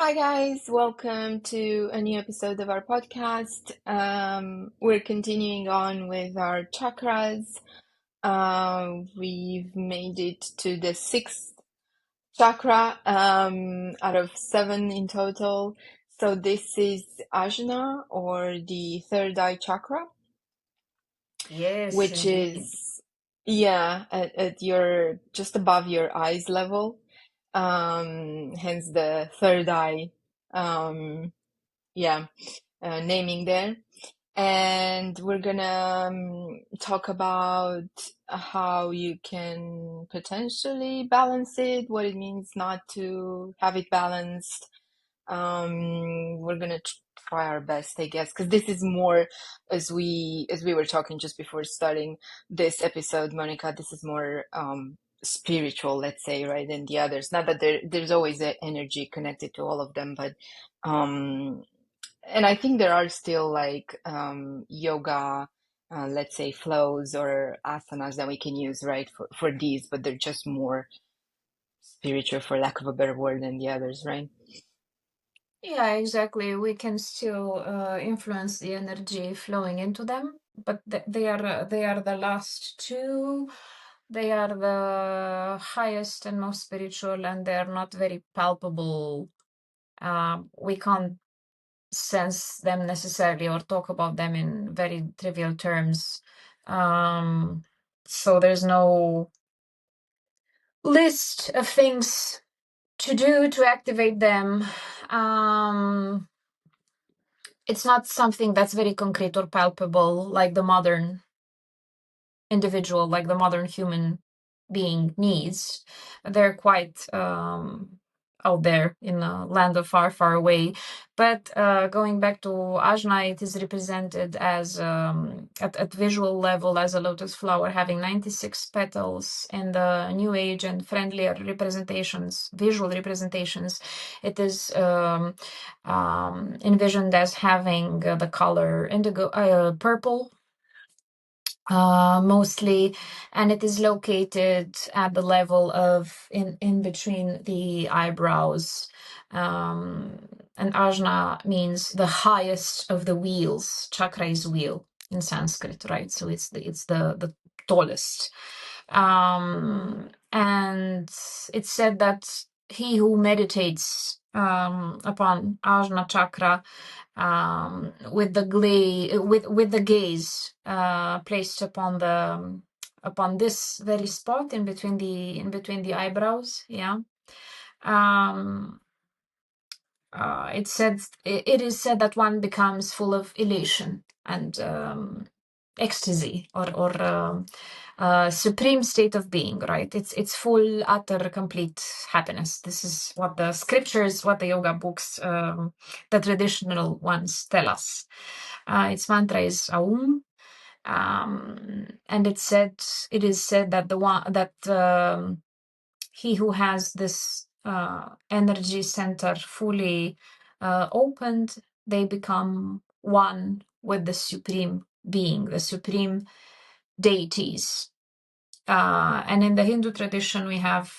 Hi guys, welcome to a new episode of our podcast. We're continuing on with our chakras. We've made it to the sixth chakra out of seven in total. So this is Ajna, or the third eye chakra, Yes, which indeed. is at your just above your eyes level. Hence the third eye. Um, yeah. Naming there. And we're gonna talk about how you can potentially balance it, what it means not to have it balanced. We're gonna try our best, I guess, because this is more, as we were talking just before starting this episode, Monica. This is more spiritual, let's say, right, than the others. Not that there's always an energy connected to all of them, but um and I think there are still like yoga, let's say flows or asanas that we can use, right, for these, but they're just more spiritual, for lack of a better word, than the others, right? Yeah, exactly. We can still influence the energy flowing into them, but they are the last two. They are the highest and most spiritual, and they are not very palpable. We can't sense them necessarily or talk about them in very trivial terms. So there's no list of things to do to activate them. It's not something that's very concrete or palpable like the modern individual, like the modern human being needs. They're quite out there in a land of far, far away. But going back to Ajna, it is represented as at visual level as a lotus flower having 96 petals. In the New Age and friendlier representations, visual representations, it is envisioned as having the color indigo, purple, mostly, and it is located at the level of in between the eyebrows. And Ajna means the highest of the wheels. Chakra is wheel in Sanskrit, right? So it's the tallest. And it's said that he who meditates upon Ajna Chakra with the gaze placed upon this very spot in between the eyebrows. Um, it is said that one becomes full of elation and ecstasy or supreme state of being, right? It's full, utter, complete happiness. This is what the scriptures, what the yoga books, the traditional ones tell us. Its mantra is Aum. And it is said that he who has this energy center fully opened, they become one with the supreme being, the supreme deities. And in the Hindu tradition, we have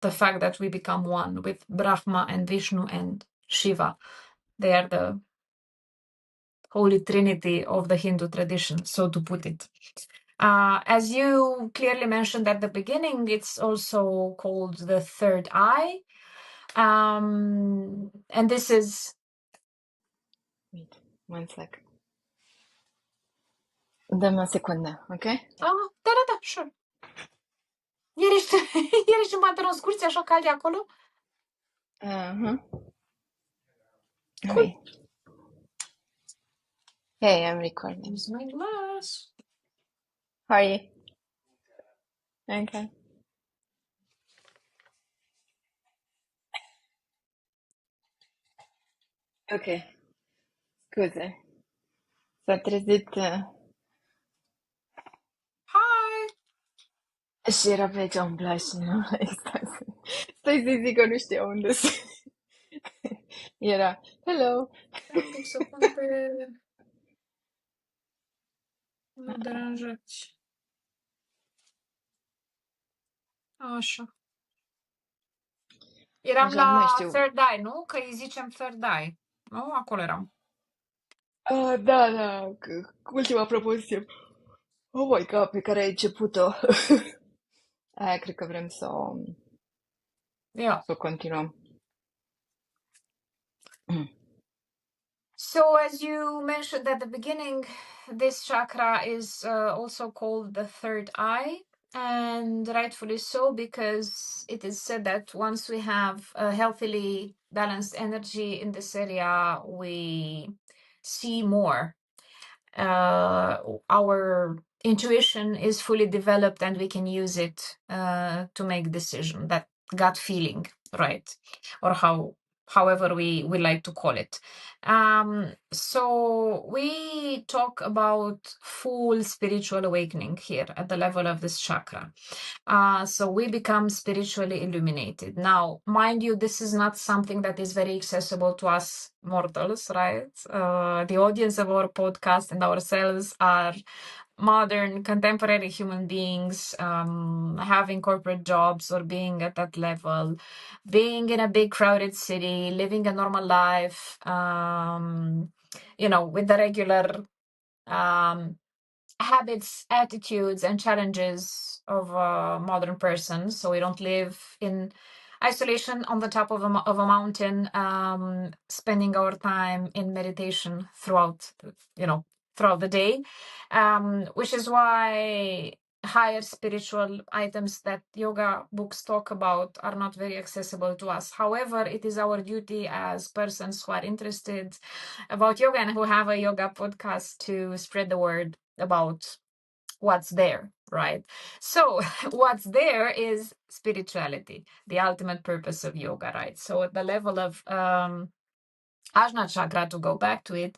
the fact that we become one with Brahma and Vishnu and Shiva. They are the holy trinity of the Hindu tradition, so to put it. As you clearly mentioned at the beginning, it's also called the third eye. And this is... Wait, 1 sec. Dăm o secundă, ok? Da, sure. Ieri ești în pantaloni scurți, așa calde acolo? Uh-huh. Cool. Hey, I'm recording. Here's my glass. How are you? Okay. Ok. Scuze. S-a trezit Hi! și era pe aici umbla și nu stai să zic că nu știa unde să... Era, hello! Un pic să pun pe... Nu deranjați. Așa. Eram Așa, nu la mai știu. third eye, nu? Că îi zicem third eye. Nu? Acolo eram. Da, da, ultima propoziție. Oh my God, pe care ai început-o. Aia cred că vrem Yeah. să o continuăm. So, as you mentioned at the beginning, this chakra is also called the third eye, and rightfully so, because it is said that once we have a healthily balanced energy in this area, we see more. Our intuition is fully developed and we can use it to make decision, that gut feeling, right? Or however we like to call it. So we talk about full spiritual awakening here at the level of this chakra. So we become spiritually illuminated. Now, mind you, this is not something that is very accessible to us mortals, right? The audience of our podcast and ourselves are modern, contemporary human beings, having corporate jobs or being at that level, being in a big crowded city, living a normal life, with the regular um, habits, attitudes, and challenges of a modern person. So we don't live in isolation on the top of a mountain, spending our time in meditation throughout, throughout the day, which is why higher spiritual items that yoga books talk about are not very accessible to us. However, it is our duty as persons who are interested about yoga and who have a yoga podcast to spread the word about what's there, right? So what's there is spirituality, the ultimate purpose of yoga, right? So at the level of Ajna Chakra, to go back to it,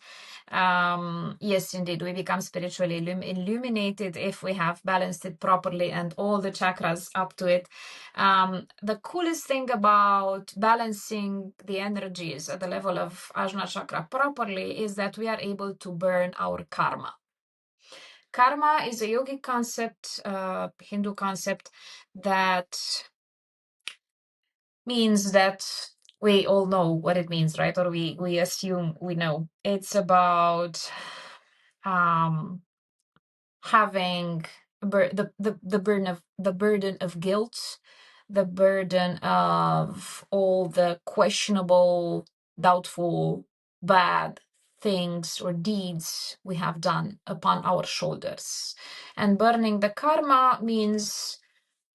yes, indeed, we become spiritually illuminated if we have balanced it properly and all the chakras up to it. The coolest thing about balancing the energies at the level of Ajna Chakra properly is that we are able to burn our karma. Karma is a yogic concept, Hindu concept that means that we all know what it means, right? Or we assume we know. It's about having the burden of guilt, the burden of all the questionable, doubtful, bad things or deeds we have done upon our shoulders. And burning the karma means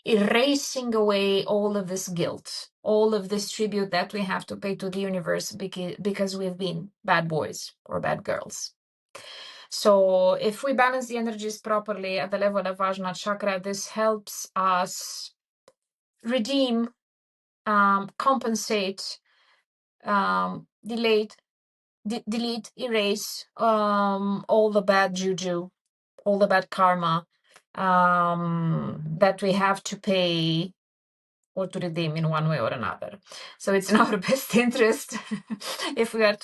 erasing away all of this guilt, all of this tribute that we have to pay to the universe because we've been bad boys or bad girls. So if we balance the energies properly at the level of Ajna Chakra, this helps us redeem, compensate, delete, erase all the bad juju, all the bad karma that we have to pay or to redeem in one way or another. So it's in our best interest, if we are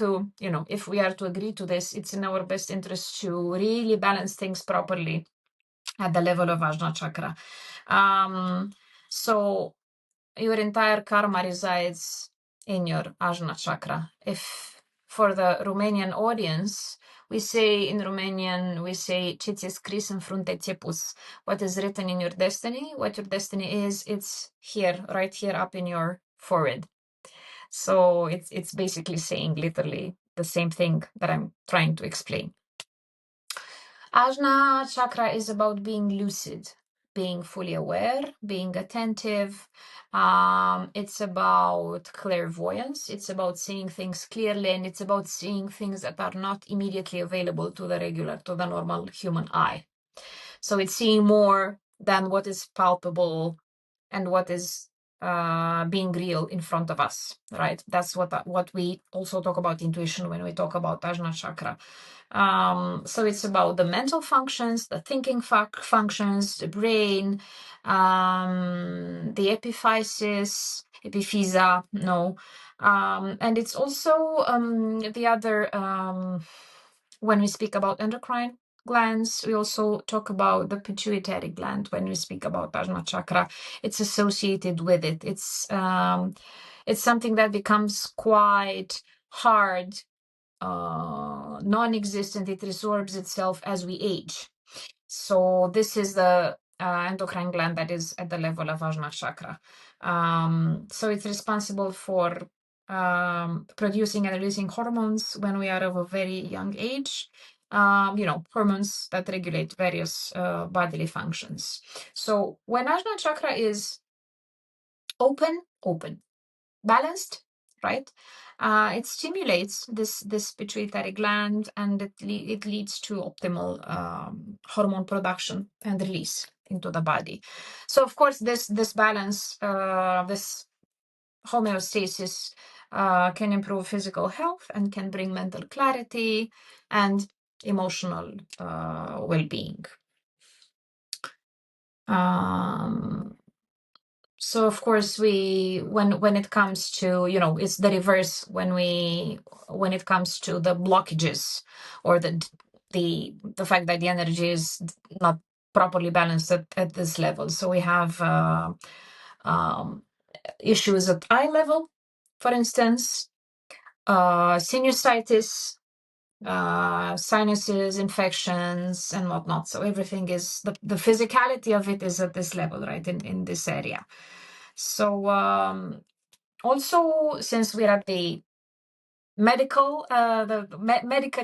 to agree to this, it's in our best interest to really balance things properly at the level of Ajna Chakra. So your entire karma resides in your Ajna Chakra. If for the Romanian audience, we say in Romanian, ce ți-e scris în frunte ți-e pus. What is written in your destiny, what your destiny is, it's here, right here up in your forehead. So it's basically saying literally the same thing that I'm trying to explain. Ajna Chakra is about being lucid, being fully aware, being attentive. It's about clairvoyance. It's about seeing things clearly, and it's about seeing things that are not immediately available to the normal human eye. So it's seeing more than what is palpable and what is being real in front of us, right? That's what we also talk about intuition when we talk about Ajna Chakra. So it's about the mental functions, the thinking functions, the brain, the epiphysis, epiphysa, no. And it's also the other, when we speak about endocrine glands, we also talk about the pituitary gland when we speak about Ajna Chakra. It's associated with it. it's something that becomes quite hard, non-existent. It resorbs itself as we age. So this is the endocrine gland that is at the level of Ajna Chakra. So it's responsible for producing and releasing hormones when we are of a very young age. Hormones that regulate various bodily functions. So when Ajna Chakra is open, balanced, right? It stimulates this pituitary gland, and it leads to optimal hormone production and release into the body. So of course, this balance, this homeostasis, can improve physical health and can bring mental clarity and emotional well-being. So of course when it comes to, it's the reverse when it comes to the blockages or the fact that the energy is not properly balanced at this level. So we have issues at eye level, for instance, sinusitis, sinuses, infections, and whatnot. So everything is the physicality of it is at this level, right, in this area. So also, since we're at the medically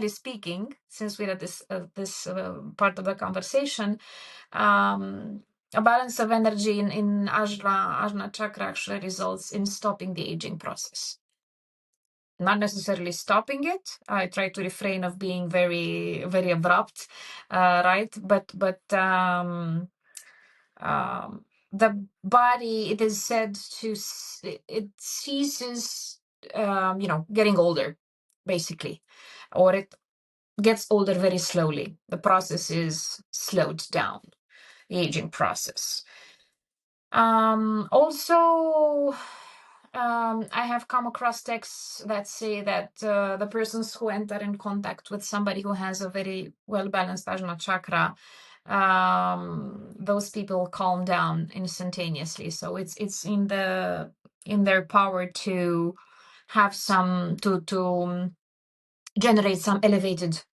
speaking, since we're at this part of the conversation, a balance of energy in Ajna Chakra actually results in stopping the aging process. Not necessarily stopping it. I try to refrain of being very, very abrupt, right? But the body, it is said to, it ceases, getting older, basically, or it gets older very slowly. The process is slowed down, the aging process. Also, I have come across texts that say that the persons who enter in contact with somebody who has a very well-balanced Ajna Chakra, those people calm down instantaneously. So it's in their power to have to generate some elevated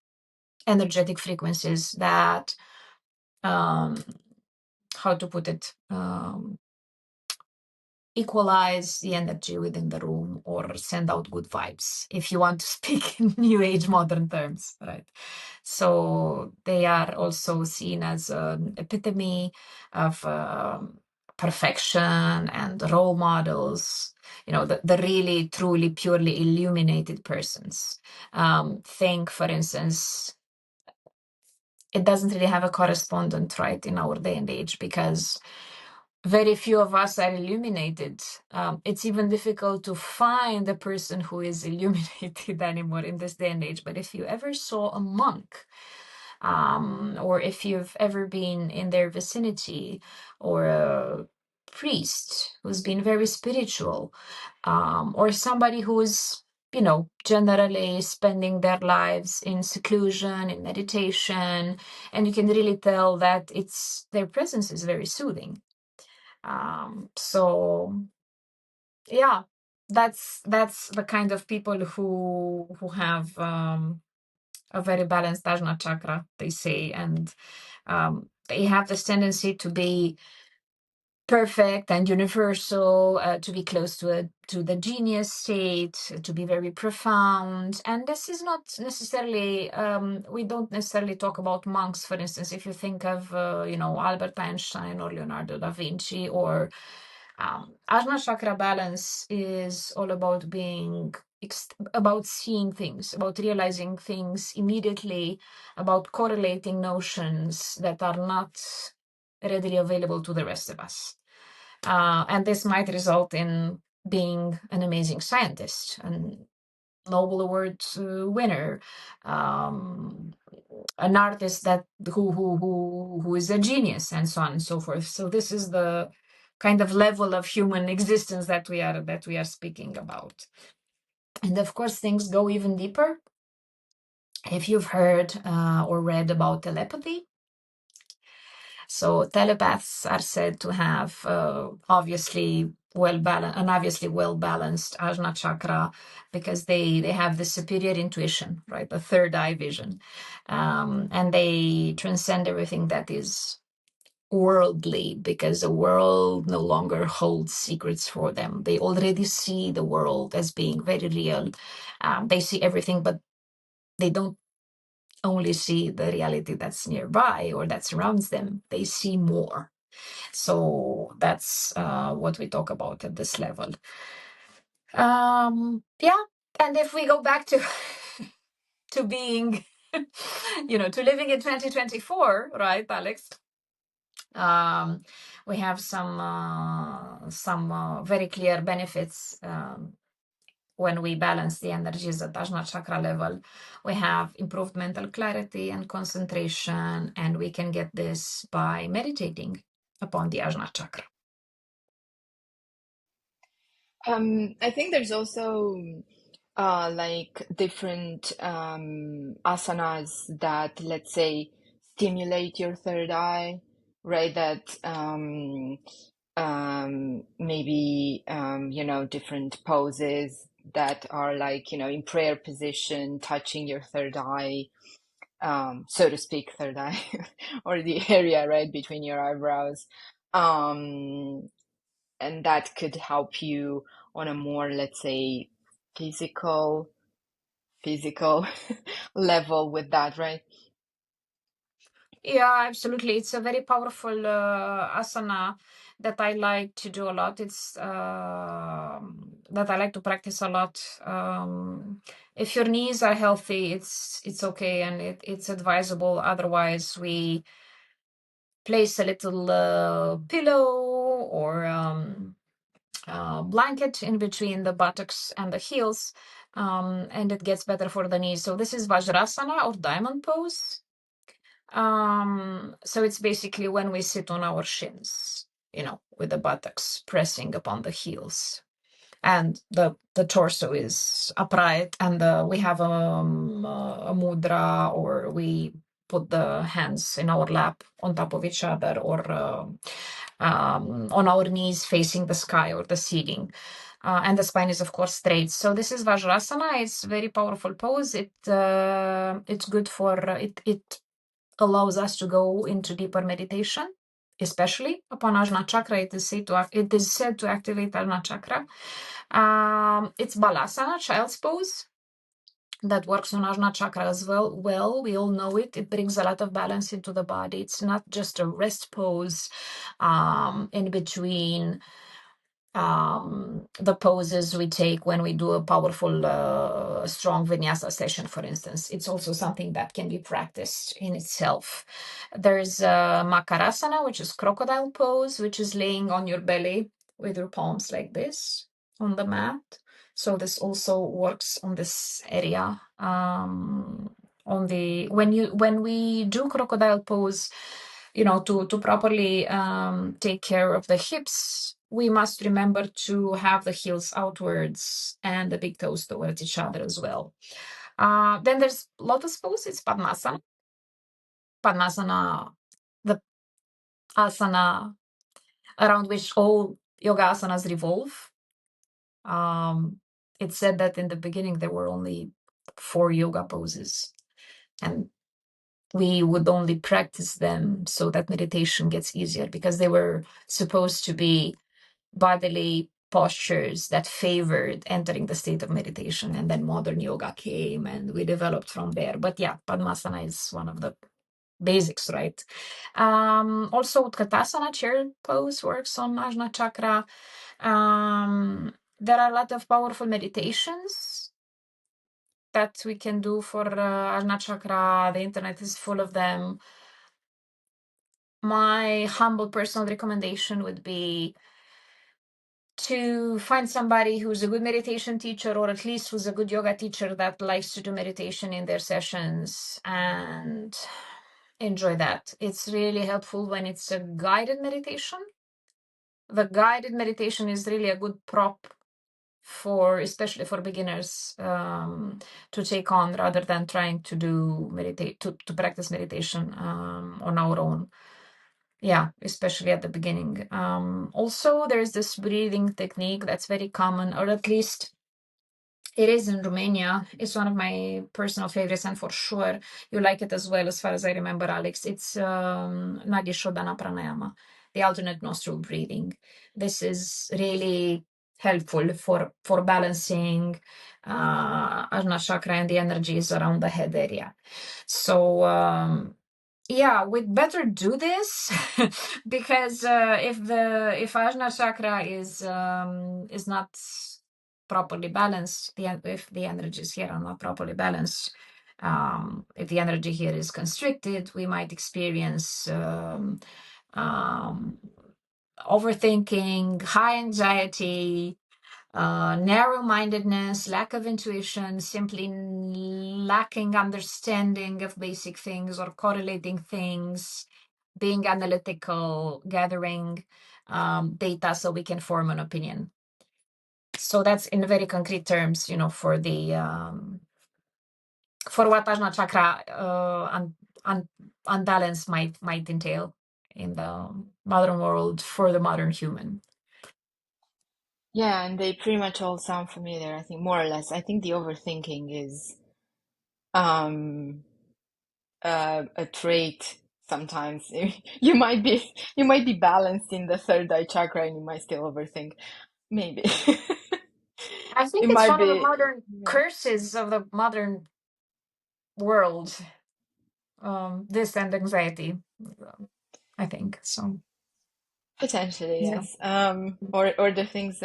energetic frequencies that, how to put it, equalize the energy within the room or send out good vibes, if you want to speak in new age modern terms, right? So they are also seen as an epitome of perfection and role models, the really truly purely illuminated persons. Think, for instance, it doesn't really have a correspondent, right, in our day and age, because very few of us are illuminated. It's even difficult to find a person who is illuminated anymore in this day and age. But if you ever saw a monk, or if you've ever been in their vicinity, or a priest who's been very spiritual, or somebody who's, generally spending their lives in seclusion, in meditation, and you can really tell that their presence is very soothing. So yeah, that's the kind of people who have a very balanced Ajna Chakra, they say, and they have this tendency to be perfect and universal, to be close to the genius state, to be very profound. And this is not necessarily, we don't necessarily talk about monks, for instance. If you think of, Albert Einstein or Leonardo da Vinci, or Ajna Chakra balance is all about being, about seeing things, about realizing things immediately, about correlating notions that are not readily available to the rest of us. And this might result in being an amazing scientist, an Nobel Award winner, an artist who is a genius, and so on and so forth. So this is the kind of level of human existence that we are speaking about. And of course, things go even deeper. If you've heard or read about telepathy, so telepaths are said to have, obviously, well balanced, and obviously well balanced Ajna Chakra, because they have the superior intuition, right? The third eye vision, and they transcend everything that is worldly, because the world no longer holds secrets for them. They already see the world as being very real. They see everything, but they don't only see the reality that's nearby or that surrounds them. They see more. So that's what we talk about at this level. Yeah, and if we go back to to being, to living in 2024, right, Alex? We have some very clear benefits when we balance the energies at Ajna Chakra level. We have improved mental clarity and concentration, and we can get this by meditating upon the Ajna Chakra. I think there's also like different asanas that, let's say, stimulate your third eye, right? That maybe different poses that are like, in prayer position, touching your third eye, so to speak, third eye, or the area right between your eyebrows. Um, and that could help you on a more, let's say, physical physical level with that, right? Yeah, absolutely. It's a very powerful asana that I like to do a lot. It's that I like to practice a lot. If your knees are healthy, it's okay, and it's advisable. Otherwise, we place a little pillow or blanket in between the buttocks and the heels, and it gets better for the knees. So this is Vajrasana, or diamond pose. So it's basically when we sit on our shins, with the buttocks pressing upon the heels, and the torso is upright, and we have a mudra, or we put the hands in our lap on top of each other, or on our knees facing the sky or the ceiling. And the spine is, of course, straight. So this is Vajrasana. It's a very powerful pose. It's good for it allows us to go into deeper meditation, especially upon Ajna Chakra. It is said to activate Ajna Chakra. It's Balasana, child's pose, that works on Ajna Chakra as well. Well, we all know it. It brings a lot of balance into the body. It's not just a rest pose in between the poses we take when we do a powerful, strong vinyasa session, for instance. It's also something that can be practiced in itself. There's Makarasana, which is crocodile pose, which is laying on your belly with your palms like this on the mat. So this also works on this area. When we do crocodile pose, to properly take care of the hips, we must remember to have the heels outwards and the big toes towards each other as well. Then there's lotus pose. It's Padmasana. Padmasana, the asana around which all yoga asanas revolve. It's said that in the beginning there were only 4 yoga poses, and we would only practice them so that meditation gets easier, because they were supposed to be bodily postures that favored entering the state of meditation. And then modern yoga came and we developed from there. But yeah, Padmasana is one of the basics, right? Also, Utkatasana, chair pose, works on Ajna Chakra. There are a lot of powerful meditations that we can do for Ajna Chakra. The internet is full of them. My humble personal recommendation would be to find somebody who's a good meditation teacher, or at least who's a good yoga teacher that likes to do meditation in their sessions, and enjoy that. It's really helpful when it's a guided meditation. The guided meditation is really a good prop especially for beginners, to take on, rather than trying to practice meditation on our own. Yeah, especially at the beginning. Also, there's this breathing technique that's very common, or at least it is in Romania. It's one of my personal favorites, and for sure you like it as well, as far as I remember, Alex. It's Nageshodhana Pranayama, the alternate nostril breathing. This is really helpful for balancing Ajna Chakra and the energies around the head area. So yeah, we'd better do this because if Ajna Chakra is not properly balanced, if the energies here are not properly balanced, if the energy here is constricted, we might experience um, overthinking, high anxiety, narrow-mindedness, lack of intuition, simply lacking understanding of basic things or correlating things, being analytical, gathering data so we can form an opinion. So that's in very concrete terms, for the for what Ajna Chakra unbalance might entail in the modern world for the modern human. Yeah, and they pretty much all sound familiar, I think, more or less. I think the overthinking is um a trait sometimes. You might be balanced in the third eye chakra and you might still overthink. Maybe. I think It it's might one of the be, modern yeah, curses of the modern world, this and anxiety, I think. So, potentially, yeah. yes. Or the things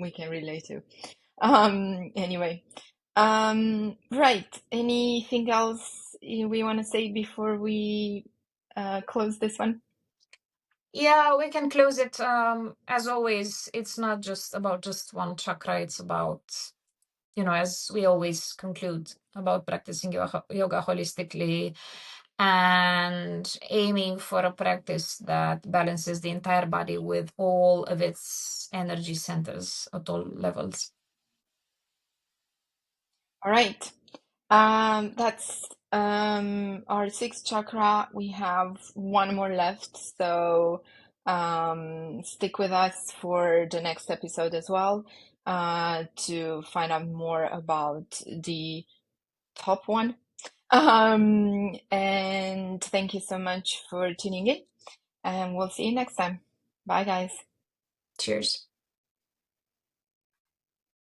we can relate to. Anyway. Right. Anything else we want to say before we close this one? Yeah, we can close it. As always, it's not just about just one chakra. It's about, as we always conclude, about practicing yoga holistically and aiming for a practice that balances the entire body with all of its energy centers at all levels. All right. That's our sixth chakra. We have one more left, so stick with us for the next episode as well to find out more about the top one. And thank you so much for tuning in, and we'll see you next time. Bye, guys. Cheers.